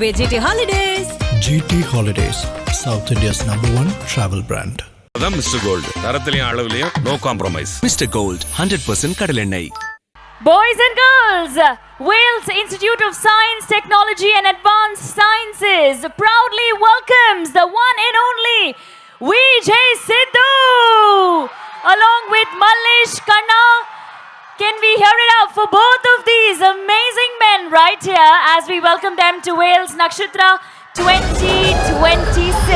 GT Holidays. GT Holidays, South India's #1 travel brand. அதான் Mister Gold. தரத்திலையும் அளவுலையும் no compromise. Mister Gold 100% கடலெண்ணெய். Boys and girls, Wales Institute of Science, Technology and Advanced Sciences proudly welcomes the one and only Vijay Sidhu along with Mallesh Kanna. Can we hear it up for both of these amazing men right here as we welcome them to Wales Nakshatra 2026.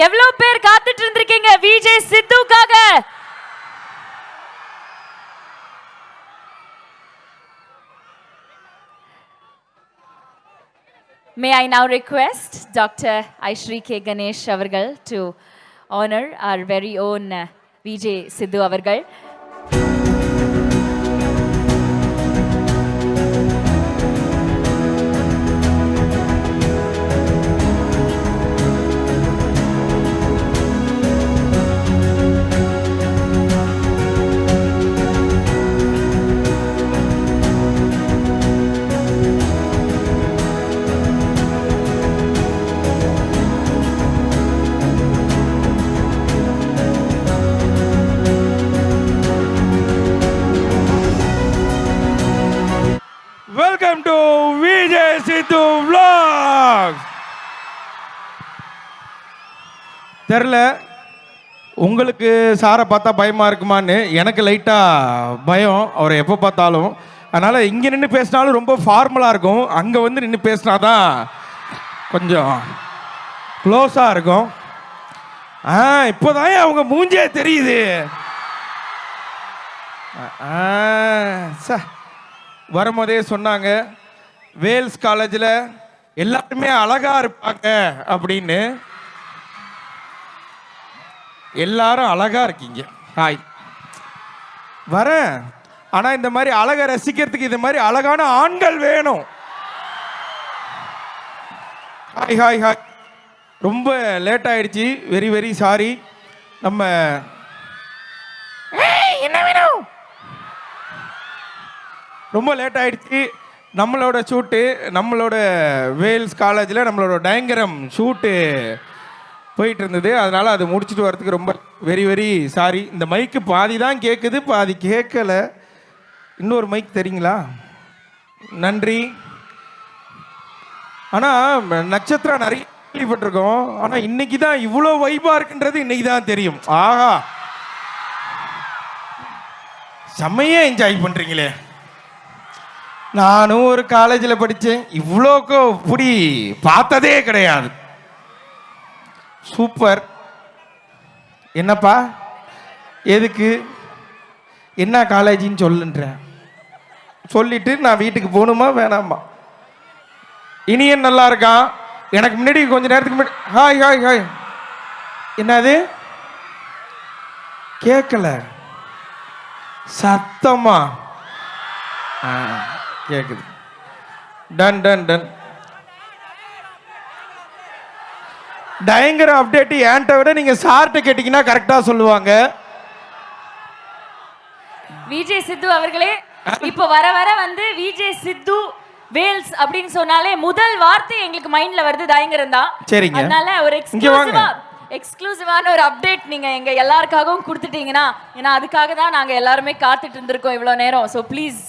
எவ்வளவு பேர் காத்துட்டு இருந்திருக்கீங்க Vijay சித்துக்காக? May I now request Dr. Aishri K. Ganesh avargal to honor our very own Vijay Sidhu avargal. Welcome to Vijay Sidhu Vlogs. தெரியல உங்களுக்கு சாரை பார்த்தா பயமா இருக்குமான்னு, எனக்கு லைட்டா பயம் அவரை எப்போ பார்த்தாலும். அதனால இங்க நின்று பேசினாலும் ரொம்ப ஃபார்மலா இருக்கும், அங்க வந்து நின்று பேசினாதான் கொஞ்சம் க்ளோஸா இருக்கும். இப்போதான் அவங்க மூஞ்சே தெரியுது. வரும்போதே சொன்னாங்க வேல்ஸ் காலேஜில் எல்லாருமே அழகா இருப்பாங்க அப்படின்னு. எல்லாரும் அழகா இருக்கீங்க. ஹாய் வரேன். ஆனால் இந்த மாதிரி அழகை ரசிக்கிறதுக்கு இந்த மாதிரி அழகான ஆண்கள் வேணும். Hi hi hi. ரொம்ப லேட் ஆயிடுச்சு, வெரி வெரி சாரி. நம்ம என்ன வேணும், ரொம்ப லேட் ஆகிடுச்சு. நம்மளோட ஷூட்டு, நம்மளோட வேல்ஸ் காலேஜில் நம்மளோட டயங்கரம் ஷூட்டு போயிட்டு இருந்தது. அதனால் அது முடிச்சுட்டு வரதுக்கு ரொம்ப வெரி வெரி சாரி. இந்த மைக்கு பாதி தான் கேட்குது, பாதி கேட்கலை. இன்னொரு மைக் தெரியுங்களா? நன்றி. ஆனால் நட்சத்திரா நிறைய கேள்விப்பட்டிருக்கோம், ஆனால் இன்னைக்கு தான் இவ்வளோ வைபாக இருக்குன்றது இன்னைக்கு தான் தெரியும். ஆஹா, செம்மையாக என்ஜாய் பண்ணுறீங்களே. நானும் ஒரு காலேஜில் படித்தேன், இவ்வளோக்கு இப்படி பார்த்ததே கிடையாது. சூப்பர். என்னப்பா எதுக்கு என்ன காலேஜின்னு சொல்லுன்றேன். சொல்லிட்டு நான் வீட்டுக்கு போகணுமா வேணாமா? இனியன் நல்லா இருக்கான். எனக்கு முன்னாடி கொஞ்ச நேரத்துக்கு முன்னாடி ஹாய் ஹாய் ஹாய் என்னது கேட்கல சத்தமா கேக்குது. Done done done. பயங்கர அப்டேட். ஏன்ட்ட விட நீங்க சார்ட்ட கேட்டீங்கன்னா கரெக்டா சொல்லுவாங்க. விஜய் சித்து அவர்களே, இப்போ வர வர வந்து விஜய் சித்து வேல்ஸ் அப்படின்னு சொன்னாலே முதல் வார்த்தை எங்களுக்கு மைண்ட்ல வருது தயங்கரம் தான். சரிங்க. அதனால ஒரு எக்ஸ்க்ளூசிவான ஒரு அப்டேட் நீங்க எங்க எல்லாருக்காகவும் கொடுத்துட்டீங்கன்னா, ஏன்னா அதுக்காக தான் நாங்க எல்லாருமே காத்துட்டு இருந்திருக்கோம் இவ்வளவு நேரம். ஸோ ப்ளீஸ்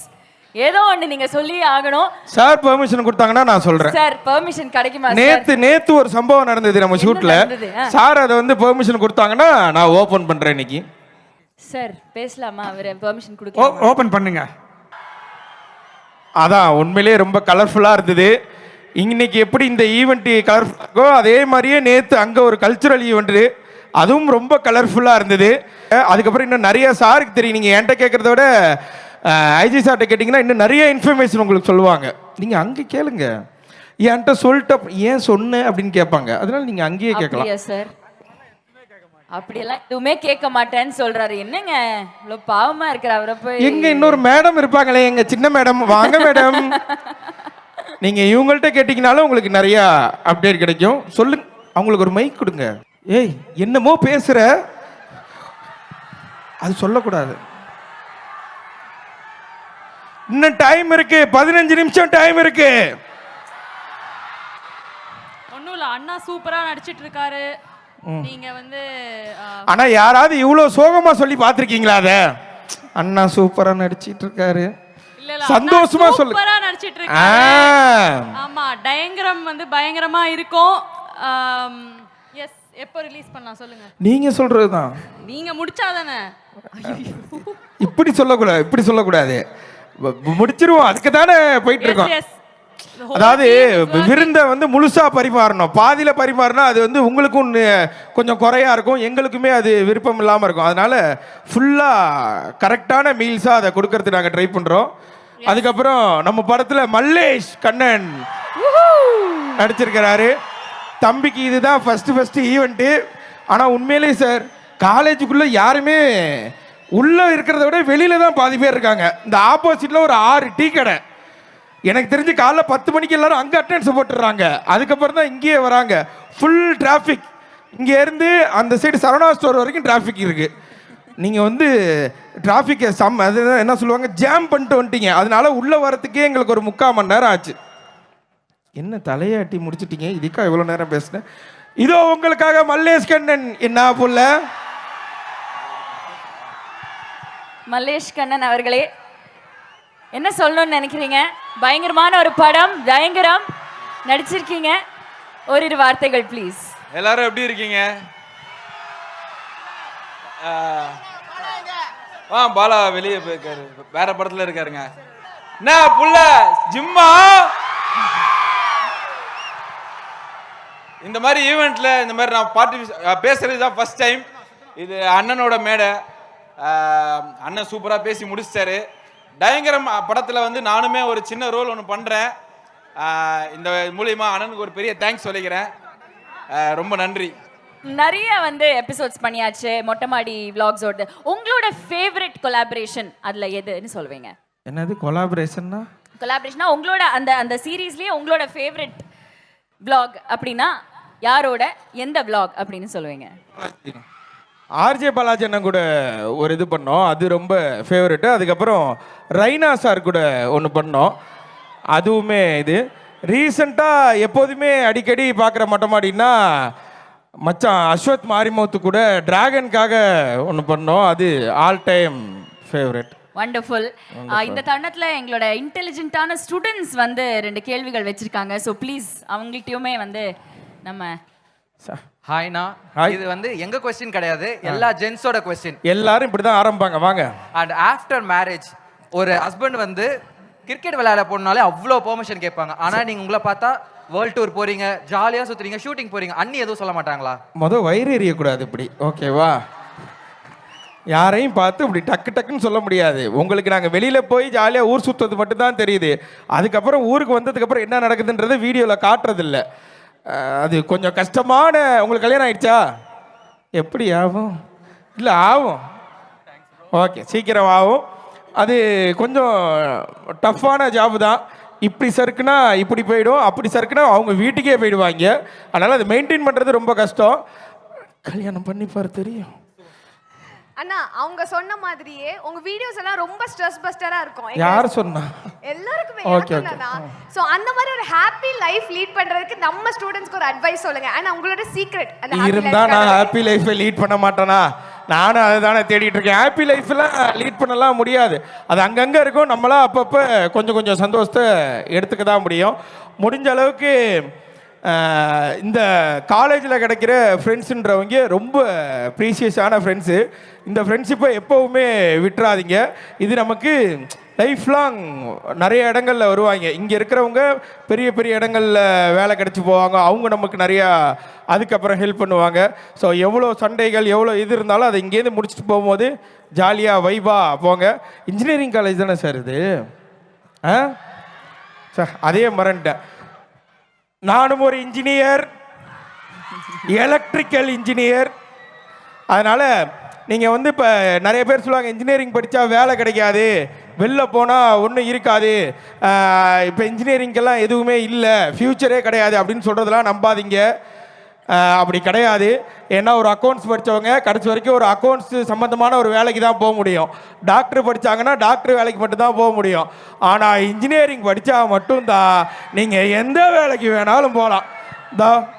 ஏதோ ஒன்று நீங்க சொல்லி ஆகணும். சார் பெர்மிஷன் கொடுத்தாங்கன்னா நான் சொல்றேன். சார் பெர்மிஷன் கிடைக்குமா? நேத்து ஒரு சம்பவம் நடந்தது நம்ம ஷூட்ல. சார் அதை வந்து பெர்மிஷன் கொடுத்தாங்கன்னா நான் ஓபன் பண்றேன் இன்னைக்கு. சார் பேசலாமா? அவர் பெர்மிஷன் கொடுக்க ஓபன் பண்ணுங்க. அதான் உண்மையிலேயே ரொம்ப கலர்ஃபுல்லாக இருந்தது. இன்னைக்கு எப்படி இந்த ஈவெண்ட் கலர்ஃபுல்லாகோ அதே மாதிரியே நேற்று அங்கே ஒரு கல்ச்சுரல் ஈவெண்ட்டு, அதுவும் ரொம்ப கலர்ஃபுல்லாக இருந்தது. அதுக்கப்புறம் இன்னும் நிறைய சாருக்கு தெரியும். நீங்கள் என்கிட்ட கேட்குறத விட ஐஜி சார்கிட்ட கேட்டிங்கன்னா இன்னும் நிறைய இன்ஃபர்மேஷன் உங்களுக்கு சொல்லுவாங்க. நீங்கள் அங்கே கேளுங்க. என்கிட்ட சொல்லிட்டு ஏன் சொன்னேன் அப்படின்னு கேட்பாங்க. அதனால நீங்கள் அங்கேயே கேட்கலாம். சார் அப்படியெல்லாம் எதுவுமே கேட்க மாட்டேன்னு சொல்றாரு. என்னங்க இவ்வளவு பாவமா இருக்கிற அவரை போய். எங்க இன்னொரு மேடம் இருப்பாங்களே, எங்க சின்ன மேடம். வாங்க மேடம். நீங்க இவங்கள்ட்ட கேட்டீங்கனாலும் உங்களுக்கு நிறைய அப்டேட் கிடைக்கும். சொல்லுங்க, அவங்களுக்கு ஒரு மைக் கொடுங்க. ஏய் என்னமோ பேசுற, அது சொல்லக்கூடாது. இன்னும் டைம் இருக்கு, 15 நிமிஷம் டைம் இருக்கு. ஒன்றும் இல்லை, அண்ணா சூப்பரா நடிச்சிட்டு இருக்காரு. நீங்க வந்து ஆனா யாராவது இவ்வளவு சோகமா சொல்லி பாத்திருக்கீங்களா? அத அண்ணா சூப்பரா நடிச்சிட்டு இருக்காரு, சந்தோஷமா சொல்லு. சூப்பரா நடிச்சிட்டு இருக்காரு. ஆமா, டயங்கரம் வந்து பயங்கரமா இருக்கும். எஸ், எப்போ ரிலீஸ் பண்ணலாம் சொல்லுங்க. நீங்க சொல்றதுதான். நீங்க முடிச்சாதானே. இப்படி சொல்லக்கூடாது, இப்படி சொல்லக்கூடாது. முடிச்சிருவோம், அதுக்கு தானே போயிட்டு இருக்கோம். அதாவது விருந்தை வந்து முழுசா பரிமாறணும். பாதியில பரிமாறினா அது வந்து உங்களுக்கும் கொஞ்சம் குறையா இருக்கும், எங்களுக்குமே அது விருப்பம் இல்லாம இருக்கும். அதனால ஃபுல்லா கரெக்டான மீல்ஸா அதை கொடுக்கறதுக்கு நாங்க ட்ரை பண்றோம். அதுக்கப்புறம் நம்ம படத்துல மல்லேஷ் கண்ணன் நடிச்சிருக்கிறாரு. தம்பிக்கு இதுதான் ஃபர்ஸ்ட் ஈவெண்ட். ஆனா உண்மையிலேயே சார், காலேஜுக்குள்ள யாருமே உள்ள இருக்கிறத விட வெளியில தான் பாதி பேர் இருக்காங்க. இந்த ஆப்போசிட்ல ஒரு 6 டீ கடை. எனக்கு தெரிஞ்சு காலைல 10 மணிக்கு எல்லாரும் அங்கே அட்டெண்டன்ஸ் போட்டுடுறாங்க. அதுக்கப்புறம் தான் இங்கேயே வராங்க. Full traffic. இங்கே இருந்து அந்த சைடு சரவணா ஸ்டோர் வரைக்கும் டிராஃபிக் இருக்கு. நீங்கள் வந்து டிராஃபிக்கை அது என்ன சொல்லுவாங்க, ஜாம் பண்ணிட்டு வந்துட்டீங்க. அதனால உள்ளே வரத்துக்கே எங்களுக்கு ஒரு 3/4 மணி நேரம் ஆச்சு. என்ன தலையாட்டி முடிச்சிட்டீங்க, இதுக்கா இவ்வளோ நேரம் பேசினேன். இதோ உங்களுக்காக மல்லேஷ் கண்ணன். என்ன புள்ள மல்லேஷ் கண்ணன் அவர்களே, என்ன சொல்லணும்னு நினைக்கிறீங்க? பயங்கரமான ஒரு படம் பயங்கரம் நடிச்சிருக்கீங்க. ஓரிரு வார்த்தைகள் ப்ளீஸ். எல்லாரும் எப்படி இருக்கீங்க? பாலா வெளியே போயிருக்காரு, வேற படத்துல இருக்காருங்க. என்ன புள்ள ஜிம்மா? இந்த மாதிரி ஈவெண்ட்ல இந்த மாதிரி நான் பேசுறது தான் ஃபர்ஸ்ட் டைம். இது அண்ணனோட மேடை. அண்ணன் சூப்பரா பேசி முடிச்சிட்டாரு. டயங்கரம் படத்துல வந்து நானுமே ஒரு சின்ன ரோல் ஒன்று பண்றேன். இந்த மூலியமா அண்ணனுக்கு ஒரு பெரிய தேங்க்ஸ் சொல்லிக்கிறேன். ரொம்ப நன்றி. நிறைய வந்து எபிசோட்ஸ் பண்ணியாச்சு மொட்டை மாடி vlogsோட. உங்களோட ஃபேவரட் கொலாபரேஷன் அதுல எதுன்னு சொல்வீங்க? என்னது கொலாபரேஷன்னா? கொலாபரேஷனா உங்களோட அந்த அந்த சீரீஸ்லயே உங்களோட ஃபேவரட் vlog அப்படின்னா யாரோட எந்த vlog அப்படின்னு சொல்லுவீங்க? ஆர்ஜே பாலாஜி அண்ணன் கூட ஒரு இது பண்ணோம், அது ரொம்ப ஃபேவரெட்டு. அதுக்கப்புறம் ரைனா சார் கூட ஒன்று பண்ணோம், அதுவுமே இது. ரீசெண்டாக எப்போதுமே அடிக்கடி பார்க்குற மொட்டை மாடின்னா மச்சான் அஸ்வத் மாரிமௌத்து கூட டிராகனுக்காக ஒன்று பண்ணோம், அது ஆல் டைம் ஃபேவரெட். வண்டர்ஃபுல். இந்த தருணத்துல எங்களோட இன்டெலிஜென்ட்டான ஸ்டூடெண்ட்ஸ் வந்து 2 கேள்விகள் வச்சிருக்காங்க. ஸோ ப்ளீஸ் அவங்கள்ட்டையுமே வந்து நம்ம ஹாய்னா, இது வந்து எங்க கொஸ்டின் கிடையாது, எல்லா ஜென்ஸோட கொஸ்டின். எல்லாரும் இப்படி தான் ஆரம்பிப்பாங்க. வாங்க. அண்ட் ஆஃப்டர் மேரேஜ் ஒரு ஹஸ்பண்ட் வந்து கிரிக்கெட் விளையாட போனாலே அவ்வளோ பெர்மிஷன் கேட்பாங்க. ஆனா நீங்க உங்களை பார்த்தா வேர்ல்ட் டூர் போறீங்க, ஜாலியா சுத்துறீங்க, ஷூட்டிங் போறீங்க, அண்ணி எதுவும் சொல்ல மாட்டாங்களா? வயிறு எறியக்கூடாது இப்படி, ஓகேவா? யாரையும் பார்த்து இப்படி டக்கு டக்குன்னு சொல்ல முடியாது. உங்களுக்கு நாங்கள் வெளியில் போய் ஜாலியாக ஊர் சுற்றுறது மட்டும்தான் தெரியுது. அதுக்கப்புறம் ஊருக்கு வந்ததுக்கப்புறம் என்ன நடக்குதுன்றது வீடியோவில் காட்டுறதில்ல. அது கொஞ்சம் கஷ்டமான. உங்களுக்கு கல்யாணம் ஆயிடுச்சா? எப்படி ஆகும்? இல்லை ஆகும். ஓகே, சீக்கிரம் ஆகும். அது கொஞ்சம் டஃப்பான ஜாபு தான். இப்படி சறுக்குனா இப்படி போயிடும், அப்படி சறுக்குனா அவங்க வீட்டுக்கே போயிடுவாங்க. அதனால் அது மெயின்டைன் பண்ணுறது ரொம்ப கஷ்டம். கல்யாணம் பண்ணிப்பார் தெரியும். அண்ணா அவங்க சொன்ன மாதிரியே உங்க வீடியோஸ் எல்லாம் ரொம்ப ஸ்ட்ரெஸ் பஸ்டரா இருக்கும். யார் சொன்னா? எல்லாருக்குமே ஓகே ஓகே. சோ அந்த மாதிரி ஒரு ஹாப்பி லைஃப் லீட் பண்றதுக்கு நம்ம ஸ்டூடண்ட்ஸ்க்கு ஒரு அட்வைஸ் சொல்லுங்க. அண்ட் உங்களோட சீக்ரெட் அந்த இருந்தா நான் ஹாப்பி லைஃபை லீட் பண்ண மாட்டேனா? நானும் அதை தானே தேடிட்டு இருக்கேன். ஹாப்பி லைஃப்லாம் லீட் பண்ணலாம் முடியாது. அது அங்கங்கே இருக்கும். நம்மளா அப்பப்போ கொஞ்சம் கொஞ்சம் சந்தோஷத்தை எடுத்துக்க தான் முடியும். முடிஞ்ச அளவுக்கு இந்த காலேஜில் கிடைக்கிற ஃப்ரெண்ட்ஸுன்றவங்க ரொம்ப ப்ரீஷியஸான ஃப்ரெண்ட்ஸு. இந்த ஃப்ரெண்ட்ஷிப்பை எப்போவுமே விட்டுறாதீங்க. இது நமக்கு லைஃப் லாங் நிறைய இடங்களில் வருவாங்க. இங்கே இருக்கிறவங்க பெரிய பெரிய இடங்களில் வேலை கிடச்சி போவாங்க. அவங்க நமக்கு நிறையா அதுக்கப்புறம் ஹெல்ப் பண்ணுவாங்க. ஸோ எவ்வளோ சண்டைகள் எவ்வளோ இது இருந்தாலும் அதை இங்கேருந்து முடிச்சுட்டு போகும்போது ஜாலியாக வைபாக போங்க. இன்ஜினியரிங் காலேஜ் தானே சார் இது? சார் அதே மறந்துட்டேன். நானும் ஒரு இன்ஜினியர், எலக்ட்ரிக்கல் இன்ஜினியர். அதனால் நீங்கள் வந்து இப்போ நிறைய பேர் சொல்லுவாங்க இன்ஜினியரிங் படித்தா வேலை கிடைக்காது, வெளில போனால் ஒன்றும் இருக்காது, இப்போ இன்ஜினியரிங்கெல்லாம் எதுவுமே இல்லை, ஃப்யூச்சரே கிடையாது அப்படின்னு சொல்கிறதெல்லாம் நம்பாதீங்க. அப்படி கிடையாது. ஏன்னா ஒரு அக்கௌண்ட்ஸ் படித்தவங்க கடைசி வரைக்கும் ஒரு அக்கௌண்ட்ஸ் சம்மந்தமான ஒரு வேலைக்கு தான் போக முடியும். டாக்டர் படித்தாங்கன்னா டாக்டர் வேலைக்கு மட்டும்தான் போக முடியும். ஆனால் இன்ஜினியரிங் படித்தா மட்டும்தான் நீங்கள் எந்த வேலைக்கு வேணாலும் போகலாம்.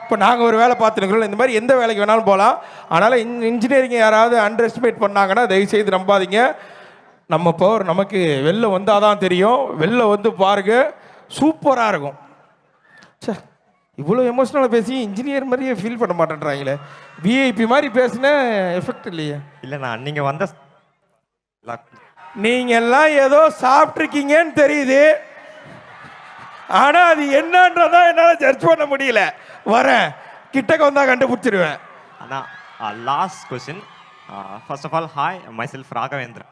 இப்போ நாங்கள் ஒரு வேலை பார்த்துருக்கிறோம், இந்த மாதிரி எந்த வேலைக்கு வேணாலும் போகலாம். அதனால் இன்ஜினியரிங்கை யாராவது அண்டர் எஸ்டிமேட் பண்ணாங்கன்னா தயவுசெய்து நம்பாதீங்க. நம்ம பவர் நமக்கு வெளில வந்தால் தான் தெரியும். வெளில வந்து பாருங்க, சூப்பராக இருக்கும். சார் இவ்வளோ எமோஷ்னலாக பேசி இன்ஜினியர் மாதிரியே ஃபீல் பண்ண மாட்டேன்றாங்களே. விஐபி மாதிரி பேசினா எஃபெக்ட் இல்லையா? இல்லைண்ணா, நீங்கள் வந்த நீங்கள் எல்லாம் ஏதோ சாப்பிட்ருக்கீங்கன்னு தெரியுது, ஆனால் அது என்னன்றதான் என்னால் ஜட்ஜ் பண்ண முடியல. வரேன், கிட்டக்க வந்தால் கண்டுபிடிச்சிருவேன். அண்ணா, last question. First of all, hi, myself Raghavendra.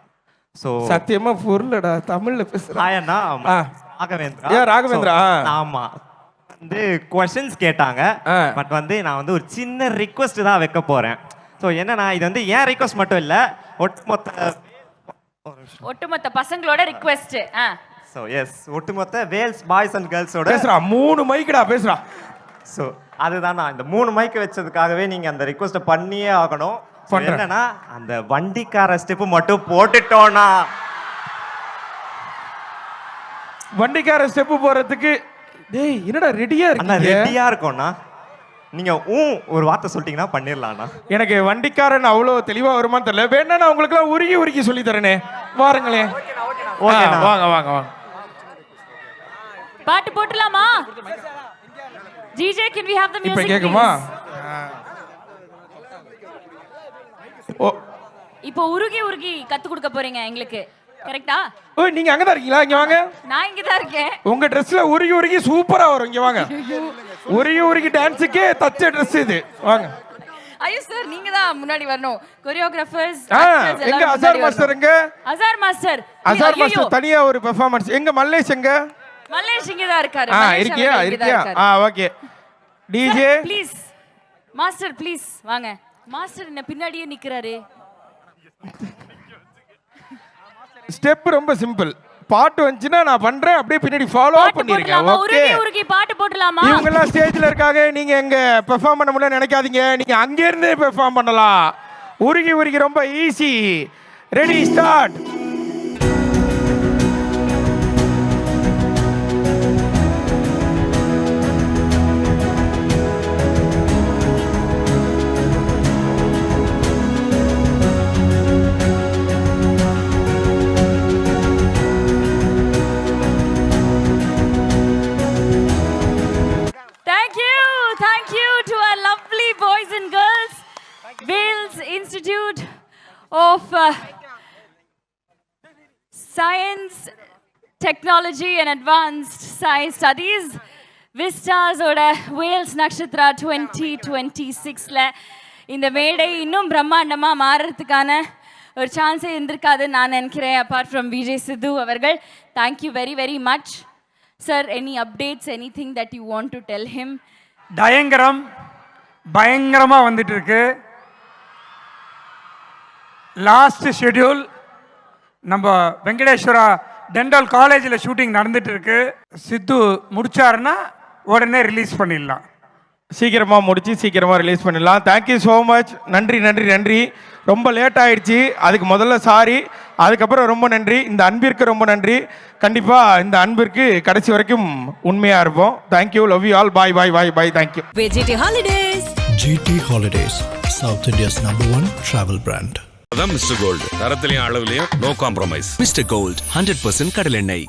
So சத்தியமாக புரியலடா, தமிழில் பேசுகிறேன். ஹாய் அண்ணா, ராகவேந்திரா. ஏன் ராகவேந்திரா? ஆமாம், வந்து கொஸ்டின்ஸ் கேட்டாங்க. பட் வந்து நான் வந்து ஒரு சின்ன ரிக்வெஸ்ட் தான் வைக்க போகிறேன். ஸோ என்னன்னா, இது வந்து ஏன் ரிக்வெஸ்ட் மட்டும் இல்லை, ஒட்டுமொத்த பசங்களோட ரிக்வெஸ்ட். ஸோ எஸ், ஒட்டுமொத்த வேல்ஸ் பாய்ஸ் அண்ட் கேர்ள்ஸோட பேசுறா. 3 மைக்குடா பேசுறா. ஸோ அதுதான் நான் இந்த 3 மைக்கு வச்சதுக்காகவே நீங்கள் அந்த ரிக்வெஸ்ட்டை பண்ணியே ஆகணும். என்னன்னா, அந்த வண்டிக்கார ஸ்டெப்பு மட்டும் போட்டுட்டோம்னா, வண்டிக்கார ஸ்டெப்பு போறதுக்கு டேய் என்னடா ரெடியா அண்ணா இருக்கீங்க? ரெடியா இருக்கோம்னா நீங்க ஒரு வார்த்தை சொல்லிட்டீங்கன்னா பண்ணிடலாம்ண்ணா. எனக்கு வண்டிக்காரன் அவ்வளோ தெளிவா வருமான்னு தெரியல. வேணா நான் உங்களுக்குலாம் உருகி சொல்லி தரேனே, வாருங்களேன். வாங்க வாங்க வாங்க. பாட்டு போட்டுலாமா? DJ, can we have the music? இப்போ கேக்குமா? இப்போ உருகி கத்து கொடுக்க போறீங்க எங்களுக்கு, கரெக்ட்டா? ஓய், நீங்க அங்க தான் இருக்கீங்களா? இங்க வாங்க. நான் இங்க தான் இருக்கேன். உங்க Dressல உருகி சூப்பரா வரும். இங்க வாங்க. உருகி டான்ஸுக்கே தச்ச Dress இது. வாங்க. ஐயோ சார், நீங்க தான் முன்னாடி வரணும். கொரியோகிராஃபர்ஸ் எங்க அசார் மாஸ்டர்? எங்க அசார் மாஸ்டர்? அசார் மாஸ்டர் தனியா ஒரு பெர்ஃபார்மன்ஸ். எங்க மல்லேஷ்? எங்க மல்லேஷ்? இங்க தான் இருக்காரு. இருக்கியா? Okay. DJ please. Master please வாங்க. மாஸ்டர் என்ன பின்னாடியே நிக்கிறாரு. ஸ்டெப் ரொம்ப சிம்பிள். பாட்டு வந்துச்சுன்னா நான் பண்றேன், அப்படியே பின்னாடி ஃபாலோ பண்ணிருங்க. ஓகே, உருகி பாட்டு போடலாமா? இவங்க எல்லாம் ஸ்டேஜ்ல இருக்காங்க, நீங்க எங்க பெர்ஃபார்ம் பண்ண முடியல நினைக்காதீங்க. நீங்க அங்க இருந்தே பெர்ஃபார்ம் பண்ணலாம். உருகி ரொம்ப easy. Ready, start. Thank you to our lovely boys and girls. Wales Institute of Science, Technology and Advanced Science Studies, Vistas oda Wales Nakshatra 2026 la இந்த மேடை இன்னும் பிரம்மாண்டமா மாறதுக்கான ஒரு சான்ஸே இருந்திருக்காது நான் நினைக்கிறேன் அப்பார்ட் ஃப்ரம் விஜய் சித்து அவர்கள். Thank you very very much sir. Any updates, anything that you want to tell him? டயங்கரம் பயங்கரமாக வந்துட்டு இருக்கு. லாஸ்ட் ஷெட்யூல் நம்ம வெங்கடேஸ்வரா டென்டல் காலேஜில் ஷூட்டிங் நடந்துட்டு இருக்கு. சித்து முடிச்சாருன்னா உடனே ரிலீஸ் பண்ணிடலாம். சீக்கிரமாக முடிச்சு சீக்கிரமாக ரிலீஸ் பண்ணிடலாம். Thank you so much. நன்றி நன்றி நன்றி. ரொம்ப லேட் ஆயிடுச்சு, அதுக்கு முதல்ல சாரி. அதுக்கப்புறம் ரொம்ப நன்றி. இந்த அன்பிற்கு ரொம்ப நன்றி. கண்டிப்பாக இந்த அன்பிற்கு கடைசி வரைக்கும் உண்மையாக இருப்போம். Thank you, love you all. Bye bye bye bye. Thank you. GT Holidays, South India's #1 travel brand. அதான் மிஸ்டர் கோல்டு, தரத்திலையும் அளவுலையும் நோ காம்ப்ரமைஸ். மிஸ்டர் கோல்ட் 100% கடலெண்ணெய்.